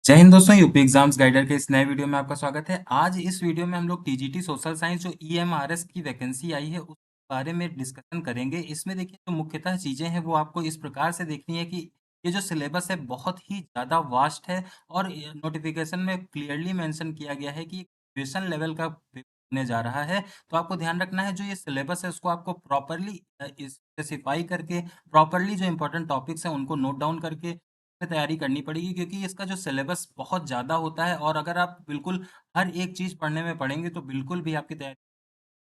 जय हिंद दोस्तों, UP exams guider के इस नए वीडियो में आपका स्वागत है। आज इस वीडियो में हम लोग टीजीटी सोशल साइंस जो ईएमआरएस की वैकेंसी आई है उस बारे में डिस्कशन करेंगे। इसमें देखिए जो मुख्यतः चीज़ें हैं वो आपको इस प्रकार से देखनी है कि ये जो सिलेबस है बहुत ही ज़्यादा वास्ट है और नोटिफिकेशन में क्लियरली मेंशन किया गया है कि ग्रेजुएशन लेवल का पेपर होने जा रहा है। तो आपको ध्यान रखना है जो ये सिलेबस है उसको आपको प्रॉपरली स्पेसिफाई करके प्रॉपरली जो इंपॉर्टेंट टॉपिक्स हैं उनको नोट डाउन करके में तैयारी करनी पड़ेगी, क्योंकि इसका जो सिलेबस बहुत ज़्यादा होता है और अगर आप बिल्कुल हर एक चीज़ पढ़ने में पड़ेंगे तो बिल्कुल भी आपकी तैयारी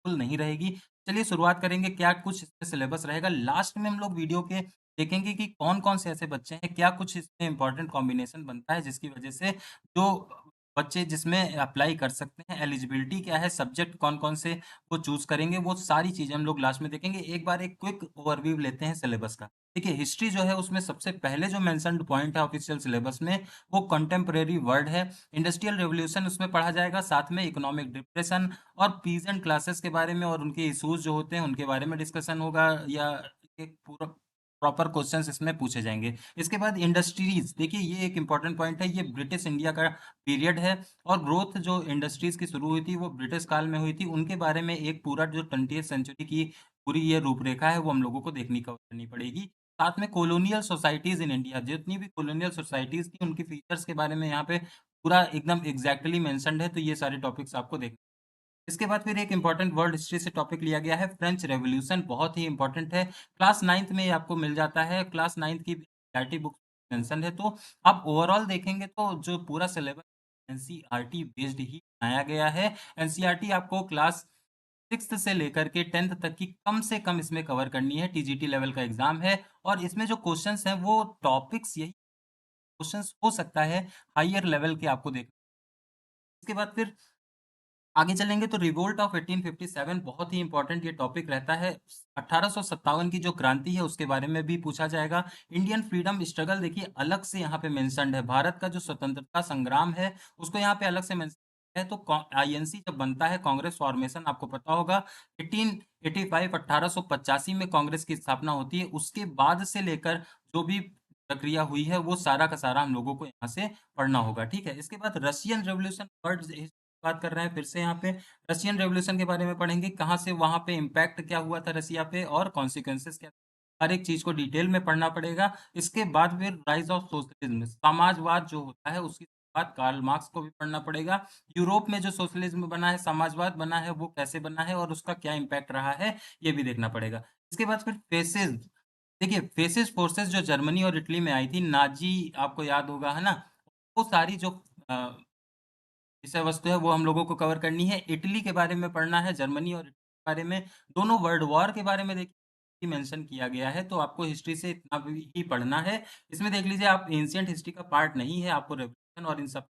बिल्कुल नहीं रहेगी। चलिए शुरुआत करेंगे क्या कुछ इसमें सिलेबस रहेगा। लास्ट में हम लोग वीडियो के देखेंगे कि कौन-कौन से ऐसे बच्चे हैं, क्या कुछ इसमें इम्पोर्टेंट कॉम्बिनेशन बनता है जिसकी वज़ह से जो बच्चे जिसमें अप्लाई कर सकते हैं, एलिजिबिलिटी क्या है, सब्जेक्ट कौन-कौन से वो चूज़ करेंगे, वो सारी चीज़ें हम लोग लास्ट में देखेंगे। एक बार एक क्विक ओवरव्यू लेते हैं सिलेबस का। देखिए हिस्ट्री जो है उसमें सबसे पहले जो मेंशन्ड पॉइंट है ऑफिशियल सिलेबस में वो कंटेम्परेरी वर्ल्ड है। इंडस्ट्रियल रिवॉल्यूशन उसमें पढ़ा जाएगा, साथ में इकोनॉमिक डिप्रेशन और पीजेंट क्लासेस के बारे में और उनके इश्यूज जो होते हैं उनके बारे में डिस्कशन होगा, या एक पूरा प्रॉपर क्वेश्चंस इसमें पूछे जाएंगे। इसके बाद इंडस्ट्रीज, देखिए ये एक इंपॉर्टेंट पॉइंट है, ये ब्रिटिश इंडिया का पीरियड है और ग्रोथ जो इंडस्ट्रीज की शुरू हुई थी वो ब्रिटिश काल में हुई थी। उनके बारे में एक पूरा जो 20th सेंचुरी की पूरी ये रूपरेखा है वो हम लोगों को देखनी कवर करनी पड़ेगी। साथ में कॉलोनियल सोसाइटीज इन इंडिया, जितनी भी कॉलोनियल सोसाइटीज थी उनकी फीचर्स के बारे में यहाँ पे पूरा एकदम एग्जैक्टली मेंशन्ड है, तो ये सारे टॉपिक्स आपको देखने। इसके बाद फिर एक इम्पोर्टेंट वर्ल्ड हिस्ट्री से टॉपिक लिया गया है, फ्रेंच रेवोल्यूशन, बहुत ही इम्पोर्टेंट है। क्लास 9th में ये आपको मिल जाता है, क्लास 9th की एनसीईआरटी बुक मेंशन है। तो आप ओवरऑल देखेंगे तो जो पूरा सिलेबस एनसीईआरटी बेस्ड ही बनाया गया है। एनसीईआरटी आपको क्लास 6th से लेकर के 10th तक की कम से कम इसमें कवर करनी है। टीजीटी लेवल का एग्जाम है और इसमें जो क्वेश्चंस हैं वो टॉपिक्स यही क्वेश्चंस हो सकता है हायर लेवल के आपको देख। इसके बाद फिर आगे चलेंगे तो रिवोल्ट ऑफ 1857 बहुत ही इंपॉर्टेंट ये टॉपिक रहता है। 1857 की जो क्रांति है उसके बारे में भी पूछा जाएगा। इंडियन फ्रीडम स्ट्रगल देखिए अलग से यहाँ पे मेंशन्ड है, भारत का जो स्वतंत्रता संग्राम है उसको यहाँ पे अलग से मेंशन है। तो आईएनसी जब बनता है, कांग्रेस फॉर्मेशन आपको पता होगा, 1885 1885 में कांग्रेस की स्थापना होती है। उसके बाद से लेकर जो भी प्रक्रिया हुई है वो सारा का सारा हम लोगों को यहाँ से पढ़ना होगा, ठीक है। इसके बाद रशियन रेवोल्यूशन वर्ल्ड बात कर रहे हैं, फिर से यहाँ पे रशियन रेवोल्यूशन के बारे में पढ़ेंगे, कहाँ से वहाँ पे इम्पैक्ट क्या हुआ था रसिया पे और कॉन्सिक्वेंसेस क्या, हर एक चीज़ को डिटेल में पढ़ना पड़ेगा। इसके बाद फिर राइज़ ऑफ सोशलिज्म, समाजवाद जो होता है उसकी बात, कार्ल मार्क्स को भी पढ़ना पड़ेगा। यूरोप में जो सोशलिज्म बना है, समाजवाद बना है, वो कैसे बना है और उसका क्या इम्पैक्ट रहा है, ये भी देखना पड़ेगा। इसके बाद फिर फेसेज़, देखिए फेसिस्ट फोर्सेस जो जर्मनी और इटली में आई थी, नाज़ी आपको याद होगा, है ना? वो सारी जो अ विषय वस्तु है वो हम लोगों को कवर करनी है। इटली के बारे में पढ़ना है, जर्मनी और इटली के बारे में, दोनों वर्ल्ड वॉर के बारे में देखिए मेंशन किया गया है, तो आपको हिस्ट्री से इतना भी ही पढ़ना है। इसमें देख लीजिए आप एंशिएंट हिस्ट्री का पार्ट नहीं है, आपको रिविज़न और इन सब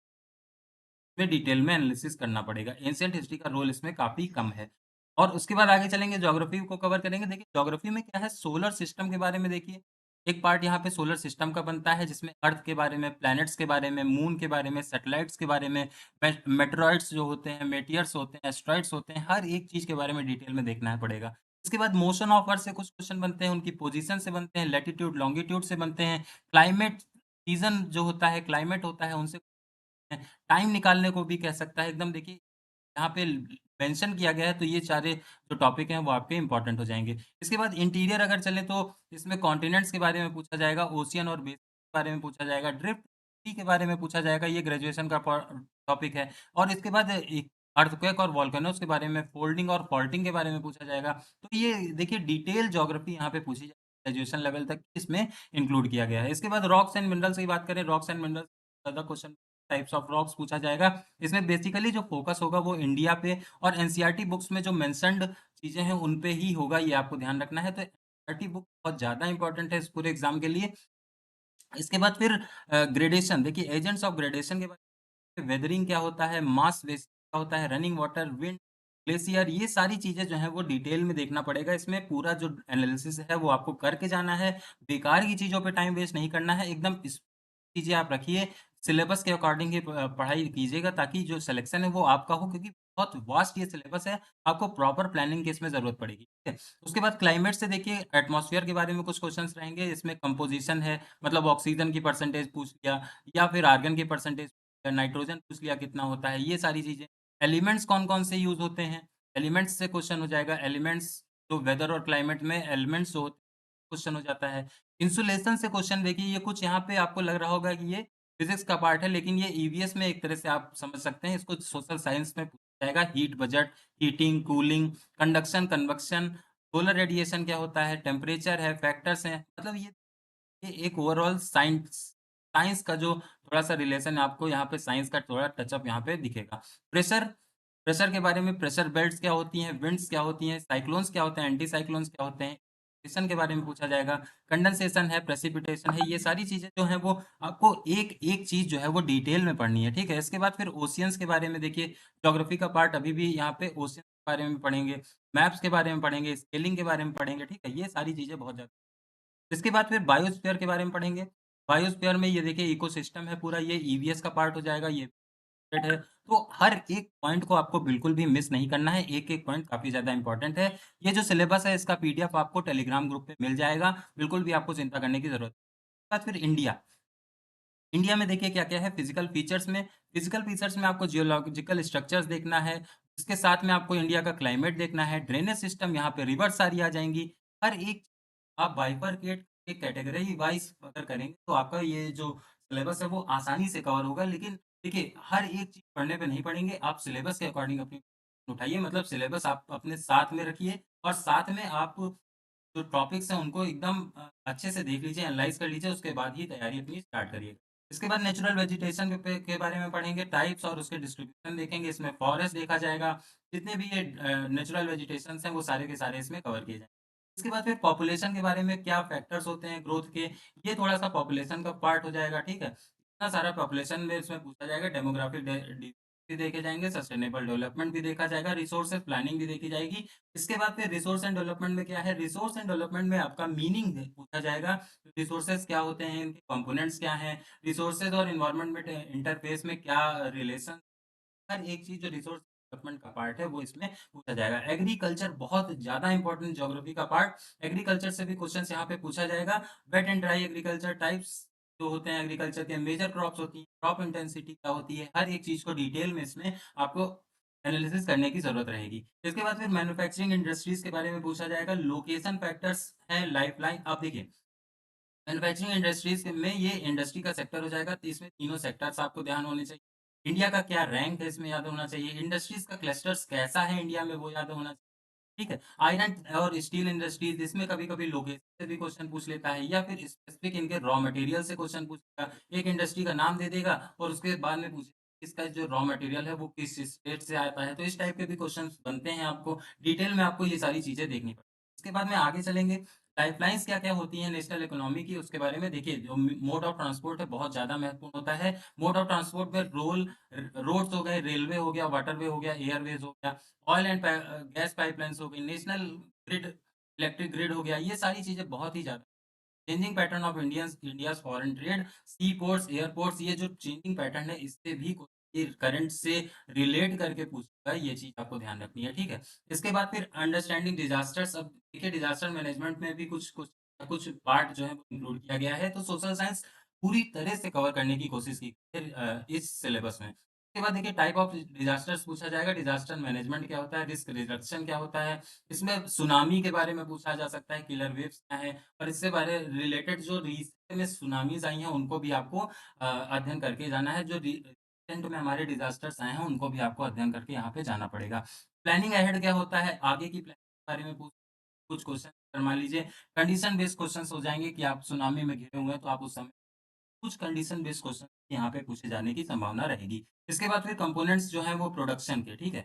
में डिटेल में एनालिसिस करना पड़ेगा। एंशिएंट हिस्ट्री का रोल इसमें काफ़ी कम है। और उसके बाद आगे चलेंगे, ज्योग्राफी को कवर करेंगे। देखिए ज्योग्राफी में क्या है, सोलर सिस्टम के बारे में देखिए, एक पार्ट यहाँ पे सोलर सिस्टम का बनता है जिसमें अर्थ के बारे में, प्लैनेट्स के बारे में, मून के बारे में, सैटेलाइट्स के बारे में, मेटेरॉइड्स जो होते हैं, मेटियर्स होते हैं, एस्टेरॉइड्स होते हैं, हर एक चीज़ के बारे में डिटेल में देखना है पड़ेगा। इसके बाद मोशन ऑफ अर्थ से कुछ क्वेश्चन बनते हैं, उनकी पोजीशन से बनते हैं, लैटीट्यूड, लॉन्गिट्यूड से बनते हैं, क्लाइमेट, सीज़न जो होता है, क्लाइमेट होता है, उनसे टाइम निकालने को भी कह सकता है। एकदम देखिए यहाँ पे मेंशन किया गया है, तो ये सारे जो टॉपिक हैं वो आपके इम्पोर्टेंट हो जाएँगे। इसके बाद इंटीरियर अगर चलें तो इसमें कॉन्टिनेंट्स के बारे में पूछा जाएगा, ओशियन और बेसिन के बारे में पूछा जाएगा, ड्रिफ्ट सी के बारे में पूछा जाएगा, ये ग्रेजुएशन का टॉपिक है। और इसके बाद एक अर्थक्वेक और वोल्केनोज़ के बारे में, फोल्डिंग और फॉल्टिंग के बारे में पूछा जाएगा। तो ये देखिए डिटेल ज्योग्राफी यहाँ पे पूछी जाएगी, ग्रेजुएशन लेवल तक इसमें इंक्लूड किया गया है। इसके बाद रॉक्स एंड मिनरल्स की बात करें, रॉक्स एंड मिनरल्स ज़्यादा क्वेश्चन, टाइप्स ऑफ रॉक्स पूछा जाएगा। इसमें बेसिकली जो फ़ोकस होगा वो इंडिया पे और एनसीईआरटी बुक्स में जो मेंशन्ड चीज़ें हैं उन पे ही होगा, ये आपको ध्यान रखना है। तो एनसीईआरटी बुक बहुत ज़्यादा इम्पोर्टेंट है इस पूरे एग्ज़ाम के लिए। इसके बाद फिर ग्रेडेशन, देखिए एजेंट्स ऑफ ग्रेडेशन के बारे में, वेदरिंग क्या होता है, मास वेस्ट क्या होता है, रनिंग वाटर, विंड, ग्लेशियर, ये सारी चीज़ें जो हैं वो डिटेल में देखना पड़ेगा। इसमें पूरा जो एनालिसिस है वो आपको करके जाना है। बेकार की चीज़ों पे टाइम वेस्ट नहीं करना है, एकदम इस चीज़ें आप रखिए, सिलेबस के अकॉर्डिंग ही पढ़ाई कीजिएगा ताकि जो सिलेक्शन है वो आपका हो, क्योंकि बहुत वास्ट ये सिलेबस है, आपको प्रॉपर प्लानिंग की इसमें ज़रूरत पड़ेगी, ठीक है? उसके बाद क्लाइमेट से देखिए एटमॉस्फेयर के बारे में कुछ क्वेश्चन्स रहेंगे, इसमें कंपोज़िशन है, मतलब ऑक्सीजन की परसेंटेज पूछ लिया या फिर आर्गन की परसेंटेज, नाइट्रोजन पूछ लिया कितना होता है, ये सारी चीज़ें। एलिमेंट्स कौन-कौन से यूज़ होते हैं, एलिमेंट्स से क्वेश्चन हो जाएगा, एलिमेंट्स जो वेदर और क्लाइमेट में एलिमेंट्स जो होते हैं, क्वेश्चन हो जाता है। इंसुलेशन से क्वेश्चन देखिए ये कुछ यहाँ पे आपको लग रहा होगा कि ये फिज़िक्स का पार्ट है, लेकिन ये ईवीएस में एक तरह से आप समझ सकते हैं, इसको सोशल साइंस में पूछा जाएगा। Heat budget, heating, cooling, conduction, convection, solar radiation क्या होता है, टेम्परेचर है, फैक्टर्स हैं, मतलब ये एक ओवरऑल साइंस साइंस का जो थोड़ा-सा रिलेशन है, आपको यहाँ पे साइंस का थोड़ा टचअप यहाँ पे दिखेगा। प्रेशर प्रेशर के बारे में, प्रेशर बेल्ट्स क्या होती हैं, विंड्स क्या होती हैं, साइक्लोन्स क्या होते हैं, एंटी साइक्लोन्स क्या होते हैं, कंडेंसेशन के बारे में पूछा जाएगा, कंडेंसेशन है, प्रेसिपिटेशन है, ये सारी चीज़ें जो हैं वो आपको एक-एक चीज़ जो है वो डिटेल में पढ़नी है, ठीक है? इसके बाद फिर ओशियन्स के बारे में देखिए, ज्योग्राफी का पार्ट अभी भी यहाँ पे ओशियन के बारे में पढ़ेंगे, मैप्स के बारे में पढ़ेंगे, स्केलिंग के बारे में पढ़ेंगे, ठीक है? ये सारी चीज़ें बहुत ज़्यादा। इसके बाद फिर बायोस्फीयर के बारे में पढ़ेंगे। बायोस्फीयर में ये देखिए इकोसिस्टम है पूरा, ये ईवीएस का पार्ट हो जाएगा, ये है। तो हर एक पॉइंट को आपको बिल्कुल भी मिस नहीं करना है, एक-एक पॉइंट काफ़ी ज़्यादा इम्पोर्टेंट है। ये जो सिलेबस है इसका पीडीएफ आपको टेलीग्राम ग्रुप पे मिल जाएगा, बिल्कुल भी आपको चिंता करने की ज़रूरत नहीं। फिर इंडिया, इंडिया में देखिए क्या-क्या है फिज़िकल फीचर्स में आपको जियोलॉजिकल स्ट्रक्चर्स देखना है, इसके साथ में आपको इंडिया का क्लाइमेट देखना है, ड्रेनेज सिस्टम यहाँ पे रिवर सारी आ जाएँगी। हर एक आप बाइफरकेट एक कैटेगरी वाइज़ अगर करेंगे तो आपका ये जो सिलेबस है वो आसानी से कवर होगा। लेकिन देखिए हर एक चीज़ पढ़ने पे नहीं पढ़ेंगे, आप सिलेबस के अकॉर्डिंग अपनी उठाइए, मतलब सिलेबस आप अपने साथ में रखिए और साथ में आप जो टॉपिक्स हैं उनको एकदम अच्छे से देख लीजिए, एनालाइज़ कर लीजिए, उसके बाद ही तैयारी अपनी स्टार्ट करिए। इसके बाद नेचुरल वेजिटेशन के बारे में पढ़ेंगे, टाइप्स और उसके डिस्ट्रीब्यूशन देखेंगे, इसमें फॉरेस्ट देखा जाएगा, जितने भी ये नेचुरल वेजिटेशंस हैं वो सारे के सारे इसमें कवर किए जाएँगे। इसके बाद फिर पॉपुलेशन के बारे में क्या फैक्टर्स होते हैं ग्रोथ के, ये थोड़ा-सा पॉपुलेशन का पार्ट हो जाएगा, ठीक है? इतना सारा पॉपुलेशन में इसमें पूछा जाएगा, डेमोग्राफिक भी देखे जाएँगे, सस्टेनेबल डेवलपमेंट भी देखा जाएगा, रिसोर्सेज़ प्लानिंग भी देखी जाएगी। इसके बाद फिर रिसोर्स एंड डेवलपमेंट में क्या है, रिसोर्स एंड डेवलपमेंट में आपका मीनिंग पूछा जाएगा, रिसोर्सेज़ क्या होते हैं, इनके कंपोनेंट्स क्या हैं, रिसोर्सेज़ और एनवायरनमेंट में इंटरफेस में क्या रिलेशन, हर एक चीज़ जो रिसोर्स डेवलपमेंट का पार्ट है वो इसमें पूछा जाएगा। एग्रीकल्चर बहुत ज़्यादा इंपॉर्टेंट ज्योग्राफी का पार्ट, एग्रीकल्चर से भी क्वेश्चंस यहाँ पे पूछा जाएगा। Wet and dry agriculture types जो होते हैं एग्रीकल्चर के, मेजर क्रॉप्स होती हैं, क्रॉप इंटेंसिटी क्या होती है, हर एक चीज़ को डिटेल में इसमें आपको एनालिसिस करने की ज़रूरत रहेगी। इसके बाद फिर मैन्युफैक्चरिंग इंडस्ट्रीज़ के बारे में पूछा जाएगा, लोकेशन फैक्टर्स है, लाइफलाइन आप देखिए मैन्युफैक्चरिंग इंडस्ट्रीज़ में ये इंडस्ट्री का सेक्टर हो जाएगा, तो इसमें तीनों सेक्टर्स आपको ध्यान होने चाहिए। इंडिया का क्या रैंक है इसमें याद होना चाहिए, इंडस्ट्रीज़ का क्लस्टर्स कैसा है इंडिया में वो याद होना चाहिए। ठीक है? आयरन और स्टील इंडस्ट्रीज़ इसमें कभी-कभी लोकेशन से भी क्वेश्चन पूछ लेता है या फिर स्पेसिफिक इनके रॉ मटेरियल से क्वेश्चन पूछेगा। एक इंडस्ट्री का नाम दे देगा और उसके बाद में पूछेगा इसका जो रॉ मटेरियल है वो किस स्टेट से आता है। तो इस टाइप के भी क्वेश्चन्स बनते हैं आपको, डिटेल में आपको ये सारी चीज़ें देखनी पड़ेगी। इसके बाद में आगे चलेंगे, लाइफलाइन्स क्या-क्या होती हैं नेशनल इकोनॉमी की उसके बारे में देखिए, जो मोड ऑफ ट्रांसपोर्ट है बहुत ज़्यादा महत्वपूर्ण होता है। मोड ऑफ ट्रांसपोर्ट में रोड्स हो गए, रेलवे हो गया, वाटरवे हो गया, एयरवेज़ हो गया, ऑयल एंड गैस पाइपलाइन्स हो गई, नेशनल ग्रिड, इलेक्ट्रिक ग्रिड हो गया, ये सारी चीज़ें बहुत ही ज़्यादा changing pattern of India's foreign trade, sea ports, airports, ये जो चेंजिंग पैटर्न है इससे भी ये करंट से रिलेट करके पूछता है, ये चीज़ आपको ध्यान रखनी है, ठीक है? इसके बाद फिर अंडरस्टैंडिंग डिज़ास्टर्स, अब देखिए डिज़ास्टर मैनेजमेंट में भी कुछ कुछ कुछ पार्ट जो है वो इंक्लूड किया गया है, तो सोशल साइंस पूरी तरह से कवर करने की कोशिश की है इस सिलेबस में। उसके बाद देखिए टाइप ऑफ डिज़ास्टर्स पूछा जाएगा, डिज़ास्टर मैनेजमेंट क्या होता है, रिस्क रिडक्शन क्या होता है, इसमें सुनामी के बारे में पूछा जा सकता है, किलर वेव्स क्या है और इससे बारे रिलेटेड जो रिसेंट में सुनामीज़ आई हैं, उनको भी आपको अध्ययन करके जाना है। जो रिसेंट में हमारे डिज़ास्टर्स आए हैं, उनको भी आपको अध्ययन करके यहाँ पे जाना पड़ेगा। प्लानिंग अहेड क्या होता है, आगे की प्लानिंग के बारे में कुछ क्वेश्चन अगर मान लीजिए कंडीशन बेस्ड क्वेश्चन्स हो जाएँगे कि आप सुनामी में घिरे हुए हैं, तो आप उस समय कुछ कंडीशन बेस्ड क्वेश्चन यहाँ पे पूछे जाने की संभावना रहेगी। इसके बाद फिर कंपोनेंट्स जो हैं वो प्रोडक्शन के, ठीक है?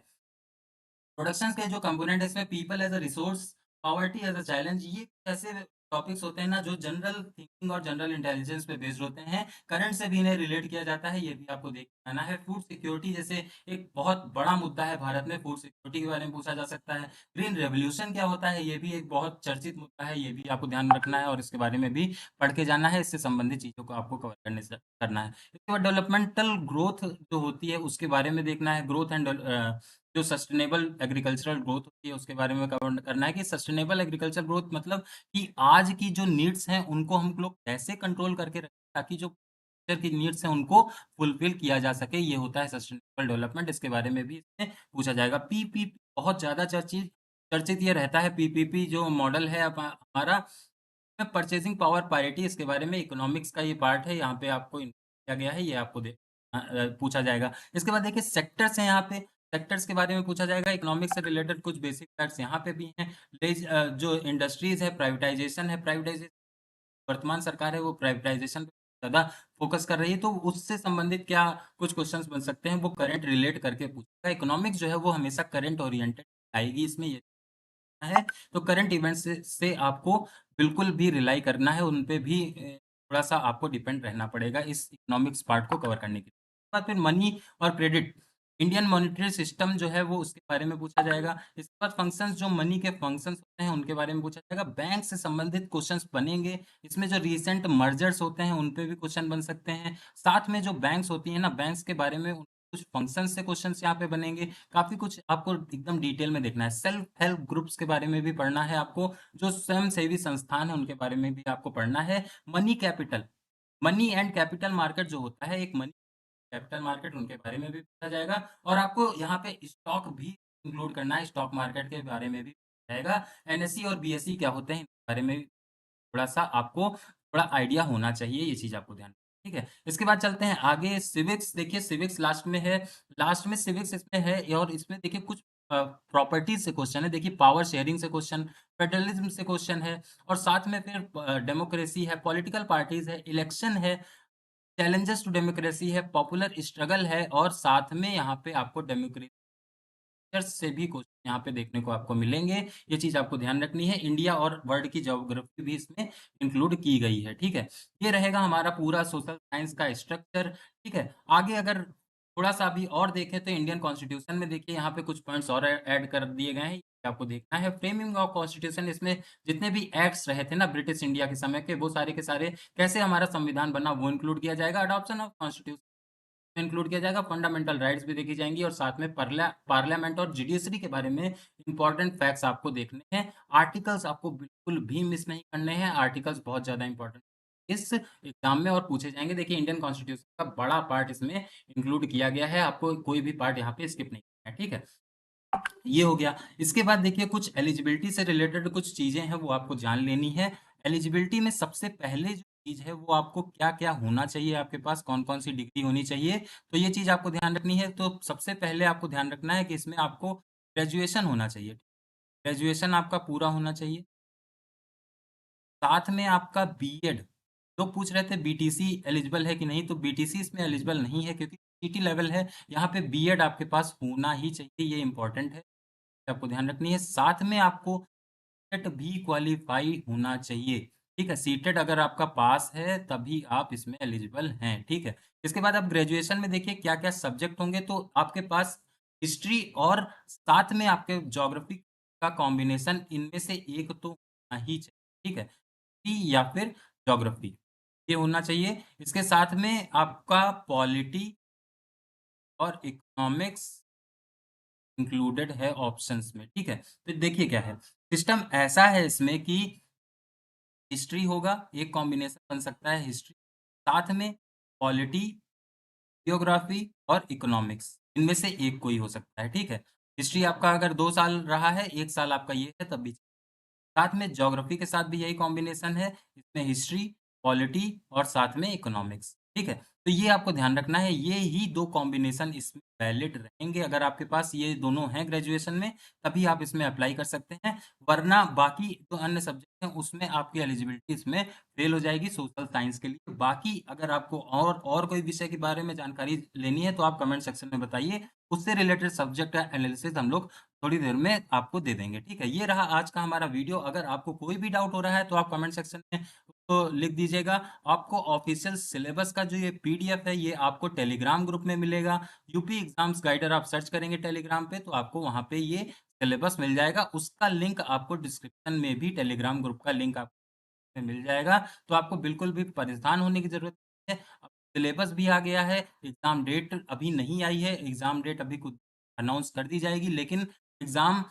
प्रोडक्शंस के जो कंपोनेंट है इसमें people as a resource, poverty as a challenge, ये ऐसे टॉपिक्स होते हैं ना जो जनरल थिंकिंग और जनरल इंटेलिजेंस पे बेस्ड होते हैं। करंट से भी इन्हें रिलेट किया जाता है, ये भी आपको देख के आना है। फूड सिक्योरिटी जैसे एक बहुत बड़ा मुद्दा है भारत में, फूड सिक्योरिटी के बारे में पूछा जा सकता है। ग्रीन रेवोल्यूशन क्या होता है, ये भी एक बहुत चर्चित मुद्दा है, ये भी आपको ध्यान रखना है और इसके बारे में भी पढ़ के जाना है। इससे संबंधित चीज़ों को आपको कवर करने से करना है। इसके बाद डेवलपमेंटल ग्रोथ जो होती है उसके बारे में देखना है। ग्रोथ एंड जो सस्टेनेबल एग्रीकल्चरल ग्रोथ होती है उसके बारे में कवर करना है कि सस्टेनेबल एग्रीकल्चर ग्रोथ मतलब कि आज की जो नीड्स हैं उनको हम लोग कैसे कंट्रोल करके रखें ताकि जो फ्यूचर की नीड्स हैं उनको फुलफिल किया जा सके, ये होता है सस्टेनेबल डेवलपमेंट। इसके बारे में भी इसमें पूछा जाएगा। पीपीपी बहुत ज़्यादा चर्चित चर्चित ये रहता है। पीपीपी जो मॉडल है हमारा परचेसिंग पावर पैरिटी, इसके बारे में इकोनॉमिक्स का ये पार्ट है, यहाँ पे आपको किया गया है, ये आपको पूछा जाएगा। इसके बाद देखिए सेक्टर्स हैं यहाँ पे, सेक्टर्स के बारे में पूछा जाएगा। इकोनॉमिक्स से रिलेटेड कुछ बेसिक फैक्ट्स यहाँ पे भी हैं। जो इंडस्ट्रीज है, प्राइवेटाइजेशन है, प्राइवेटाइजेशन वर्तमान सरकार है वो प्राइवेटाइजेशन पे ज़्यादा फोकस कर रही है, तो उससे संबंधित क्या कुछ क्वेश्चंस बन सकते हैं, वो करंट रिलेट करके पूछेगा। इकोनॉमिक्स जो है वो हमेशा करंट ओरिएंटेड आएगी, इसमें ये है, तो करंट इवेंट्स से आपको बिल्कुल भी रिलाई करना है, उन पे भी थोड़ा-सा आपको डिपेंड रहना पड़ेगा इस इकोनॉमिक्स पार्ट को कवर करने के लिए। उसके बाद फिर मनी और क्रेडिट, इंडियन मॉनेटरी सिस्टम जो है वो उसके बारे में पूछा जाएगा। इसके बाद फंक्शंस, जो मनी के फंक्शंस होते हैं उनके बारे में पूछा जाएगा। बैंक से संबंधित क्वेश्चंस बनेंगे, इसमें जो रिसेंट मर्जर्स होते हैं उन पे भी क्वेश्चन बन सकते हैं। साथ में जो बैंक्स होती हैं ना, बैंक्स के बारे में कुछ फंक्शंस से क्वेश्चंस यहाँ पे बनेंगे। काफ़ी कुछ आपको एकदम डिटेल में देखना है। सेल्फ हेल्प ग्रुप्स के बारे में भी पढ़ना है आपको, जो स्वयंसेवी संस्थान है उनके बारे में भी आपको पढ़ना है। Money capital, money and capital market जो होता है, एक मनी कैपिटल मार्केट, उनके बारे में भी पूछा जाएगा। और आपको यहाँ पे स्टॉक भी इंक्लूड करना है, स्टॉक मार्केट के बारे में भी पूछा जाएगा। एनएसई और बीएसई क्या होते हैं, इनके बारे में भी थोड़ा-सा आपको थोड़ा आइडिया होना चाहिए, ये चीज़ आपको ध्यान ठीक है? इसके बाद चलते हैं आगे। सिविक्स, देखिए सिविक्स लास्ट में है, लास्ट में सिविक्स इसमें है और इसमें देखिए कुछ प्रॉपर्टीज़ से क्वेश्चन है। देखिए पावर शेयरिंग से क्वेश्चन, फेडरलिज़्म से क्वेश्चन है और साथ में फिर डेमोक्रेसी है, पॉलिटिकल पार्टीज़ है, इलेक्शन है, चैलेंजेस टू डेमोक्रेसी है, पॉपुलर स्ट्रगल है और साथ में यहाँ पे आपको डेमोक्रेसी से भी क्वेश्चन यहाँ पे देखने को आपको मिलेंगे। ये चीज़ आपको ध्यान रखनी है। इंडिया और वर्ल्ड की ज्योग्राफी भी इसमें इंक्लूड की गई है, ठीक है? ये रहेगा हमारा पूरा सोशल साइंस का स्ट्रक्चर, ठीक है? आगे अगर थोड़ा-सा अभी और देखें तो इंडियन कॉन्स्टिट्यूशन में देखिए यहाँ पे कुछ पॉइंट्स और ऐड कर दिए गए हैं, ये आपको देखना है। फ्रेमिंग ऑफ कॉन्स्टिट्यूशन, इसमें जितने भी एक्ट्स रहे थे ना ब्रिटिश इंडिया के समय के, वो सारे के सारे कैसे हमारा संविधान बना वो इंक्लूड किया जाएगा। अडॉप्शन ऑफ कॉन्स्टिट्यूशन इंक्लूड किया जाएगा, फंडामेंटल राइट्स भी देखी जाएँगी और साथ में पार्लियामेंट और जुडिशरी के बारे में इम्पोर्टेंट फैक्ट्स आपको देखने हैं। आर्टिकल्स आपको बिल्कुल भी मिस नहीं करने हैं, आर्टिकल्स बहुत ज़्यादा इम्पोर्टेंट इस एग्ज़ाम में और पूछे जाएँगे। देखिए इंडियन कॉन्स्टिट्यूशन का बड़ा पार्ट इसमें इंक्लूड किया गया है, आपको कोई भी पार्ट यहाँ पे स्किप नहीं करना है, ठीक है? ये हो गया। इसके बाद देखिए कुछ एलिजिबिलिटी से रिलेटेड कुछ चीज़ें हैं वो आपको जान लेनी है। एलिजिबिलिटी में सबसे पहले जो चीज़ है वो आपको क्या-क्या होना चाहिए, आपके पास कौन-कौन सी डिग्री होनी चाहिए, तो ये चीज़ आपको ध्यान रखनी है। तो सबसे पहले आपको ध्यान रखना है कि इसमें आपको ग्रेजुएशन होना चाहिए। ग्रेजुएशन आपका पूरा होना चाहिए। साथ में आपका बीएड, लोग पूछ रहे थे बीटीसी एलिजिबल है कि नहीं, तो बीटीसी इसमें एलिजिबल नहीं है क्योंकि सीटी लेवल है। यहाँ पे बीएड आपके पास होना ही चाहिए, ये इम्पोर्टेंट है। आपको ध्यान रखनी है। साथ में आपको सीटेट भी क्वालीफाई होना चाहिए, ठीक है? सीटेट अगर आपका पास है तभी आप इसमें एलिजिबल हैं, ठीक है? इसके बाद आप ग्रेजुएशन में देखिए क्या-क्या सब्जेक्ट होंगे, तो आपके पास हिस्ट्री और साथ में आपके ज्योग्राफी का कॉम्बिनेशन, इनमें से एक तो होना ही चाहिए, ठीक है? हिस्ट्री या फिर ज्योग्राफी, ये होना चाहिए। इसके साथ में आपका पॉलिटी और इकोनॉमिक्स इंक्लूडेड है ऑप्शंस में, ठीक है? तो देखिए क्या है, सिस्टम ऐसा है इसमें कि हिस्ट्री होगा, एक कॉम्बिनेशन बन सकता है हिस्ट्री, साथ में पॉलिटी, जियोग्राफी और इकोनॉमिक्स, इनमें से एक कोई हो सकता है, ठीक है? हिस्ट्री आपका अगर 2 साल रहा है, 1 साल आपका ये है तब भी साथ में ज्योग्राफी के साथ भी यही कॉम्बिनेशन है, इसमें हिस्ट्री, पॉलिटी और साथ में इकोनॉमिक्स, ठीक है? तो ये आपको ध्यान रखना है, ये ही 2 कॉम्बिनेशन इसमें वैलिड रहेंगे, अगर आपके पास ये दोनों हैं ग्रेजुएशन में, तभी आप इसमें अप्लाई कर सकते हैं, वरना बाकी जो अन्य सब्जेक्ट हैं, उसमें आपकी एलिजिबिलिटी इसमें फेल हो जाएगी सोशल साइंस के लिए। बाकी अगर आपको और कोई विषय के बारे में जानकारी लेनी है, तो आप कमेंट सेक्शन में बताइए, उससे रिलेटेड सब्जेक्ट का एनालिसिस हम लोग थोड़ी देर में आपको दे देंगे, ठीक है? ये रहा आज का हमारा वीडियो। अगर आपको कोई भी डाउट हो रहा है तो आप कमेंट सेक्शन में उसको लिख दीजिएगा। आपको ऑफ़िशियल सिलेबस का जो ये पीडीएफ है, ये आपको टेलीग्राम ग्रुप में मिलेगा। यूपी एग्ज़ाम्स गाइडर आप सर्च करेंगे टेलीग्राम पे तो आपको वहाँ पे ये सिलेबस मिल जाएगा। उसका लिंक आपको डिस्क्रिप्शन में भी, टेलीग्राम ग्रुप का लिंक आपको मिल जाएगा। तो आपको बिल्कुल भी परेशान होने की ज़रूरत नहीं है। अब सिलेबस भी आ गया है, एग्ज़ाम डेट अभी नहीं आई है, एग्ज़ाम डेट अभी कुछ अनाउंस कर दी जाएगी, लेकिन एग्ज़ाम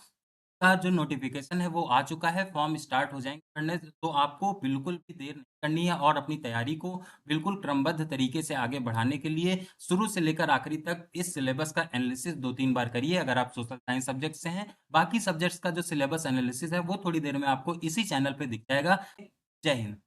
का जो नोटिफ़िकेशन है वो आ चुका है, फॉर्म स्टार्ट हो जाएँगे भरने, तो आपको बिल्कुल भी देर नहीं करनी है और अपनी तैयारी को बिल्कुल क्रमबद्ध तरीके से आगे बढ़ाने के लिए शुरू से लेकर आखिरी तक इस सिलेबस का एनालिसिस 2-3 बार करिए अगर आप सोशल साइंस सब्जेक्ट से हैं। बाकी सब्जेक्ट्स का जो सिलेबस एनालिसिस है वो थोड़ी देर में आपको इसी चैनल पे दिख जाएगा। जय हिंद।